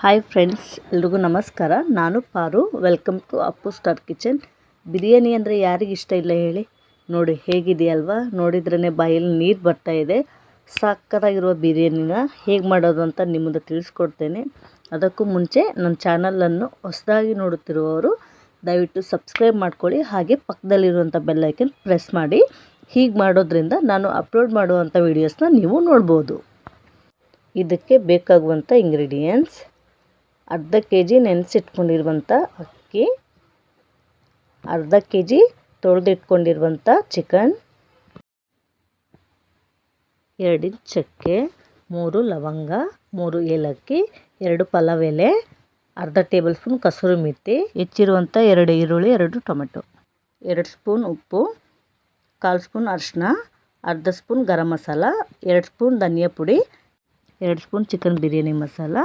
Hi friends, ಎಲ್ರಿಗೂ ನಮಸ್ಕಾರ. ನಾನು Paru. Welcome to Appu star kitchen. Biryani ಅಂದರೆ ಯಾರಿಗೆ ಇಷ್ಟ ಇಲ್ಲ ಹೇಳಿ. ನೋಡಿ ಹೇಗಿದೆಯಲ್ವಾ, ನೋಡಿದ್ರೇ ಬಾಯಲ್ಲಿ ನೀರು ಬರ್ತಾ ಇದೆ. ಸಕ್ಕತ್ತಾಗಿರುವ ಬಿರಿಯಾನಿನ ಹೇಗೆ ಮಾಡೋದು ಅಂತ ನಿಮ್ಮದು ತಿಳಿಸ್ಕೊಡ್ತೇನೆ. ಅದಕ್ಕೂ ಮುಂಚೆ ನನ್ನ ಚಾನಲನ್ನು ಹೊಸದಾಗಿ ನೋಡುತ್ತಿರುವವರು ದಯವಿಟ್ಟು ಸಬ್ಸ್ಕ್ರೈಬ್ ಮಾಡ್ಕೊಳ್ಳಿ. ಹಾಗೆ ಪಕ್ಕದಲ್ಲಿರುವಂಥ ಬೆಲ್ ಐಕನ್ ಪ್ರೆಸ್ ಮಾಡಿ. ಹೀಗೆ ಮಾಡೋದ್ರಿಂದ ನಾನು ಅಪ್ಲೋಡ್ ಮಾಡುವಂಥ ವೀಡಿಯೋಸ್ನ ನೀವು ನೋಡ್ಬೋದು. ಇದಕ್ಕೆ ಬೇಕಾಗುವಂಥ ಇಂಗ್ರೀಡಿಯೆಂಟ್ಸ್: ಅರ್ಧ kg ನೆನೆಸಿಟ್ಕೊಂಡಿರುವಂಥ ಅಕ್ಕಿ, ಅರ್ಧ kg ತೊಳೆದಿಟ್ಕೊಂಡಿರುವಂಥ ಚಿಕನ್, 2 ಇಂಚ್ ಚಕ್ಕೆ, 3 ಲವಂಗ, 3 ಏಲಕ್ಕಿ, 2 ಪಲಾವ್ ಎಲೆ, ಅರ್ಧ ಟೇಬಲ್ ಸ್ಪೂನ್ ಕಸೂರಿ ಮೆಥಿ, ಹೆಚ್ಚಿರುವಂಥ 2 ಈರುಳ್ಳಿ, 2 ಟೊಮೆಟೊ, 2 ಸ್ಪೂನ್ ಉಪ್ಪು, 1/4 ಸ್ಪೂನ್ ಅರಿಶಿನ, ಅರ್ಧ ಸ್ಪೂನ್ ಗರಂ ಮಸಾಲ, 2 ಸ್ಪೂನ್ ಧನಿಯಾ ಪುಡಿ, 2 spoon chicken biryani masala,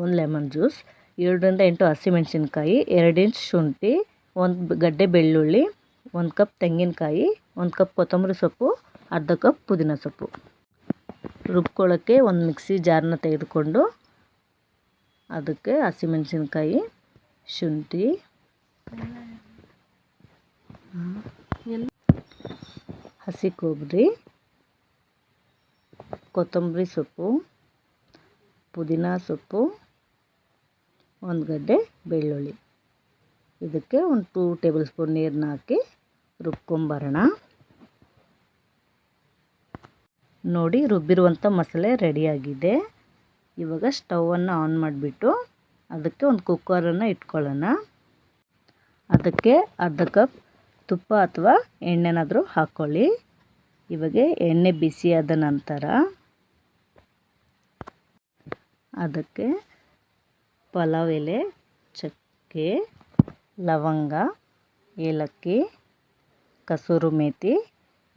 1 lemon juice, 7ರಿಂದ 8 ಹಸಿಮೆಣಸಿನ್ಕಾಯಿ, 2 ಇಂಚ್ ಶುಂಠಿ, 1 ಗಡ್ಡೆ ಬೆಳ್ಳುಳ್ಳಿ, 1 ಕಪ್ ತೆಂಗಿನಕಾಯಿ, 1 ಕಪ್ ಕೊತ್ತಂಬರಿ ಸೊಪ್ಪು, ಅರ್ಧ ಕಪ್ ಪುದೀನ ಸೊಪ್ಪು. ರುಬ್ಕೊಳ್ಳೋಕ್ಕೆ ಒಂದು ಮಿಕ್ಸಿ ಜಾರನ್ನ ತೆಗೆದುಕೊಂಡು ಅದಕ್ಕೆ ಹಸಿಮೆಣಸಿನ್ಕಾಯಿ, ಶುಂಠಿ, ಹಸಿ ಕೊಬ್ಬರಿ, ಕೊತ್ತಂಬರಿ ಸೊಪ್ಪು, ಪುದೀನ ಸೊಪ್ಪು, 1 ಗಡ್ಡೆ ಬೆಳ್ಳುಳ್ಳಿ, ಇದಕ್ಕೆ ಒಂದು 2 ಟೇಬಲ್ ಸ್ಪೂನ್ ನೀರನ್ನ ಹಾಕಿ ರುಬ್ಕೊಂಬರೋಣ. ನೋಡಿ, ರುಬ್ಬಿರುವಂಥ ಮಸಾಲೆ ರೆಡಿಯಾಗಿದೆ. ಇವಾಗ ಸ್ಟವನ್ನು ಆನ್ ಮಾಡಿಬಿಟ್ಟು ಅದಕ್ಕೆ ಒಂದು ಕುಕ್ಕರನ್ನು ಇಟ್ಕೊಳ್ಳೋಣ. ಅದಕ್ಕೆ ಅರ್ಧ ಕಪ್ ತುಪ್ಪ ಅಥವಾ ಎಣ್ಣೆನಾದರೂ ಹಾಕ್ಕೊಳ್ಳಿ. ಇವಾಗ ಎಣ್ಣೆ ಬಿಸಿಯಾದ ನಂತರ ಅದಕ್ಕೆ ಪಲಾವ್ ಎಲೆ, ಚಕ್ಕೆ, ಲವಂಗ, ಏಲಕ್ಕಿ, ಕಸೂರಿ ಮೆಥಿ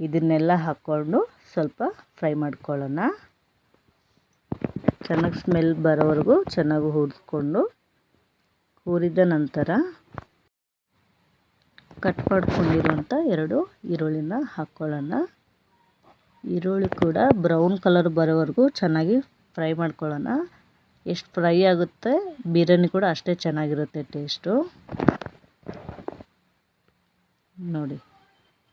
ಇದನ್ನೆಲ್ಲ ಹಾಕ್ಕೊಂಡು ಸ್ವಲ್ಪ ಫ್ರೈ ಮಾಡ್ಕೊಳ್ಳೋಣ. ಚೆನ್ನಾಗಿ ಸ್ಮೆಲ್ ಬರೋವರೆಗೂ ಚೆನ್ನಾಗಿ ಹುರಿದ್ಕೊಂಡು, ಹುರಿದ ನಂತರ ಕಟ್ ಮಾಡ್ಕೊಂಡಿರುವಂಥ 2 ಈರುಳ್ಳಿನ ಹಾಕ್ಕೊಳ್ಳೋಣ. ಈರುಳ್ಳಿ ಕೂಡ ಬ್ರೌನ್ ಕಲರ್ ಬರೋವರೆಗೂ ಚೆನ್ನಾಗಿ ಫ್ರೈ ಮಾಡ್ಕೊಳ್ಳೋಣ. ಎಷ್ಟು ಫ್ರೈ ಆಗುತ್ತೆ ಬಿರಿಯಾನಿ ಕೂಡ ಅಷ್ಟೇ ಚೆನ್ನಾಗಿರುತ್ತೆ ಟೇಸ್ಟು. ನೋಡಿ,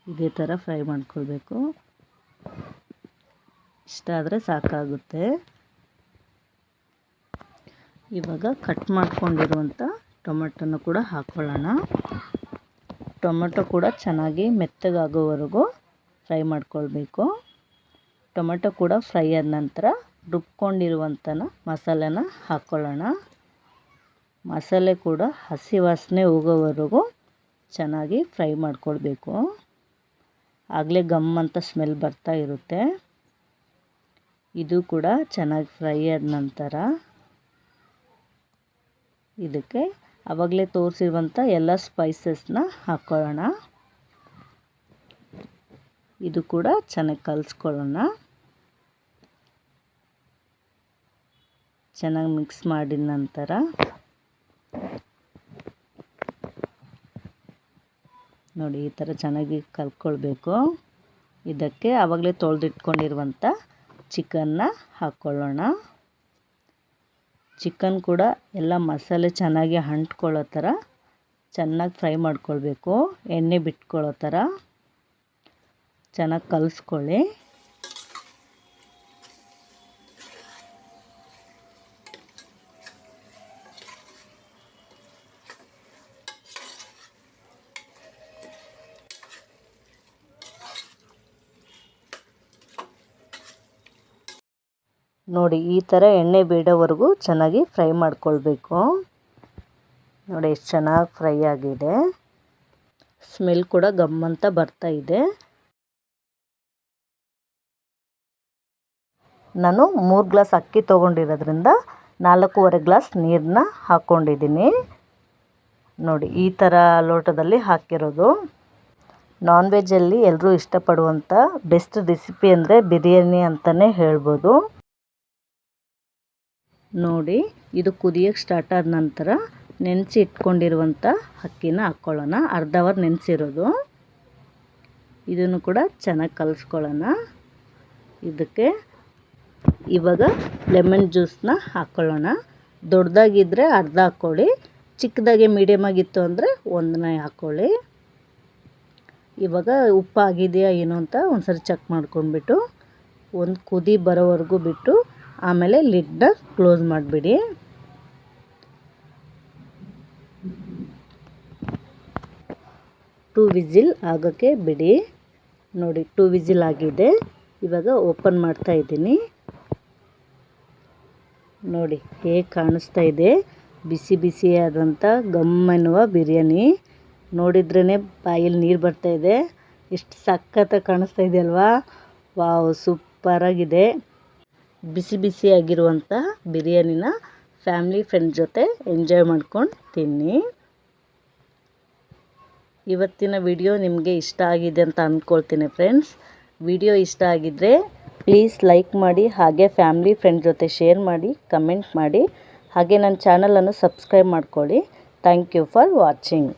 ಇದೇ ಥರ ಫ್ರೈ ಮಾಡ್ಕೊಳ್ಬೇಕು. ಇಷ್ಟ ಆದರೆ ಸಾಕಾಗುತ್ತೆ. ಇವಾಗ ಕಟ್ ಮಾಡ್ಕೊಂಡಿರುವಂಥ ಟೊಮೆಟೊನ ಕೂಡ ಹಾಕ್ಕೊಳ್ಳೋಣ. ಟೊಮೆಟೊ ಕೂಡ ಚೆನ್ನಾಗಿ ಮೆತ್ತಗಾಗೋವರೆಗೂ ಫ್ರೈ ಮಾಡ್ಕೊಳ್ಬೇಕು. ಟೊಮೆಟೊ ಕೂಡ ಫ್ರೈ ಆದ ನಂತರ ರುಬ್ಕೊಂಡಿರುವಂಥ ಮಸಾಲೆನ ಹಾಕ್ಕೊಳ್ಳೋಣ. ಮಸಾಲೆ ಕೂಡ ಹಸಿ ವಾಸನೆ ಹೋಗೋವರೆಗೂ ಚೆನ್ನಾಗಿ ಫ್ರೈ ಮಾಡ್ಕೊಳ್ಬೇಕು. ಆಗಲೇ ಗಮ್ ಅಂತ ಸ್ಮೆಲ್ ಬರ್ತಾ ಇರುತ್ತೆ. ಇದು ಕೂಡ ಚೆನ್ನಾಗಿ ಫ್ರೈ ಆದ ನಂತರ ಇದಕ್ಕೆ ಆವಾಗಲೇ ತೋರಿಸಿರುವಂಥ ಎಲ್ಲ ಸ್ಪೈಸಸ್ನ ಹಾಕ್ಕೊಳ್ಳೋಣ. ಇದು ಕೂಡ ಚೆನ್ನಾಗಿ ಕಲಿಸ್ಕೊಳ್ಳೋಣ. ಚೆನ್ನಾಗಿ ಮಿಕ್ಸ್ ಮಾಡಿದ ನಂತರ ನೋಡಿ, ಈ ಥರ ಚೆನ್ನಾಗಿ ಕಲ್ತ್ಕೊಳ್ಬೇಕು. ಇದಕ್ಕೆ ಆವಾಗಲೇ ತೊಳೆದಿಟ್ಕೊಂಡಿರುವಂಥ ಚಿಕನ್ನ ಹಾಕ್ಕೊಳ್ಳೋಣ. ಚಿಕನ್ ಕೂಡ ಎಲ್ಲ ಮಸಾಲೆ ಚೆನ್ನಾಗಿ ಅಂಟ್ಕೊಳ್ಳೋ ಥರ ಚೆನ್ನಾಗಿ ಫ್ರೈ ಮಾಡ್ಕೊಳ್ಬೇಕು. ಎಣ್ಣೆ ಬಿಟ್ಕೊಳ್ಳೋ ಥರ ಚೆನ್ನಾಗಿ ಕಲಿಸ್ಕೊಳ್ಳಿ. ನೋಡಿ, ಈ ಥರ ಎಣ್ಣೆ ಬಿಡೋವರೆಗೂ ಚೆನ್ನಾಗಿ ಫ್ರೈ ಮಾಡ್ಕೊಳ್ಬೇಕು. ನೋಡಿ, ಎಷ್ಟು ಚೆನ್ನಾಗಿ ಫ್ರೈ ಆಗಿದೆ. ಸ್ಮೆಲ್ ಕೂಡ ಗಮ್ಮಂತ ಬರ್ತಾ ಇದೆ. ನಾನು 3 ಗ್ಲಾಸ್ ಅಕ್ಕಿ ತೊಗೊಂಡಿರೋದ್ರಿಂದ 4.5 ಗ್ಲಾಸ್ ನೀರನ್ನ ಹಾಕ್ಕೊಂಡಿದ್ದೀನಿ. ನೋಡಿ, ಈ ಥರ ಲೋಟದಲ್ಲಿ ಹಾಕಿರೋದು. ನಾನ್ ವೆಜ್ಜಲ್ಲಿ ಎಲ್ಲರೂ ಇಷ್ಟಪಡುವಂಥ ಬೆಸ್ಟ್ ರೆಸಿಪಿ ಅಂದರೆ ಬಿರಿಯಾನಿ ಅಂತಲೇ ಹೇಳ್ಬೋದು. ನೋಡಿ, ಇದು ಕುದಿಯೋಕ್ಕೆ ಸ್ಟಾರ್ಟ್ ಆದ ನಂತರ ನೆನೆಸಿ ಇಟ್ಕೊಂಡಿರುವಂಥ ಅಕ್ಕಿನ ಹಾಕ್ಕೊಳ್ಳೋಣ. ಅರ್ಧ ಅವರ್ ನೆನೆಸಿರೋದು. ಇದನ್ನು ಕೂಡ ಚೆನ್ನಾಗಿ ಕಲಿಸ್ಕೊಳ್ಳೋಣ. ಇದಕ್ಕೆ ಇವಾಗ ಲೆಮನ್ ಜ್ಯೂಸನ್ನ ಹಾಕ್ಕೊಳ್ಳೋಣ. ದೊಡ್ಡದಾಗಿದ್ದರೆ ಅರ್ಧ ಹಾಕ್ಕೊಳ್ಳಿ, ಚಿಕ್ಕದಾಗಿ ಮೀಡಿಯಮ್ ಆಗಿತ್ತು ಅಂದರೆ ಒಂದನೇ ಹಾಕ್ಕೊಳ್ಳಿ. ಇವಾಗ ಉಪ್ಪು ಆಗಿದೆಯಾ ಏನೋ ಅಂತ ಒಂದ್ಸರಿ ಚೆಕ್ ಮಾಡ್ಕೊಂಡ್ಬಿಟ್ಟು ಒಂದು ಕುದಿ ಬರೋವರೆಗೂ ಬಿಟ್ಟು ಆಮೇಲೆ ಲಿಡ್ನ ಕ್ಲೋಸ್ ಮಾಡಿಬಿಡಿ. ಟೂ ವಿಸಿಲ್ ಆಗೋಕ್ಕೆ ಬಿಡಿ. ನೋಡಿ 2 ವಿಸಿಲ್ ಆಗಿದೆ. ಇವಾಗ ಓಪನ್ ಮಾಡ್ತಾ ಇದ್ದೀನಿ. ನೋಡಿ ಹೇಗೆ ಕಾಣಿಸ್ತಾ ಇದೆ, ಬಿಸಿ ಬಿಸಿಯಾದಂಥ ಘಮ್ ಎನ್ನುವ ಬಿರಿಯಾನಿ. ನೋಡಿದ್ರೇ ಬಾಯಲ್ಲಿ ನೀರು ಬರ್ತಾ ಇದೆ. ಎಷ್ಟು ಸಖತ್ತಾಗಿ ಕಾಣಿಸ್ತಾ ಇದೆ ಅಲ್ವಾ? ವಾವ್, ಸೂಪರಾಗಿದೆ. ಬಿಸಿ ಬಿಸಿಯಾಗಿರುವಂಥ ಬಿರಿಯಾನಿನ ಫ್ಯಾಮ್ಲಿ ಫ್ರೆಂಡ್ ಜೊತೆ ಎಂಜಾಯ್ ಮಾಡ್ಕೊಂಡು ತಿನ್ನಿ. ಇವತ್ತಿನ ವಿಡಿಯೋ ನಿಮಗೆ ಇಷ್ಟ ಆಗಿದೆ ಅಂತ ಅಂದ್ಕೊಳ್ತೀನಿ ಫ್ರೆಂಡ್ಸ್. ವಿಡಿಯೋ ಇಷ್ಟ ಆಗಿದ್ದರೆ ಪ್ಲೀಸ್ ಲೈಕ್ ಮಾಡಿ, ಹಾಗೆ ಫ್ಯಾಮ್ಲಿ ಫ್ರೆಂಡ್ ಜೊತೆ ಶೇರ್ ಮಾಡಿ, ಕಮೆಂಟ್ ಮಾಡಿ, ಹಾಗೆ ನನ್ನ ಚಾನಲನ್ನು ಸಬ್ಸ್ಕ್ರೈಬ್ ಮಾಡ್ಕೊಳ್ಳಿ. Thank you for watching.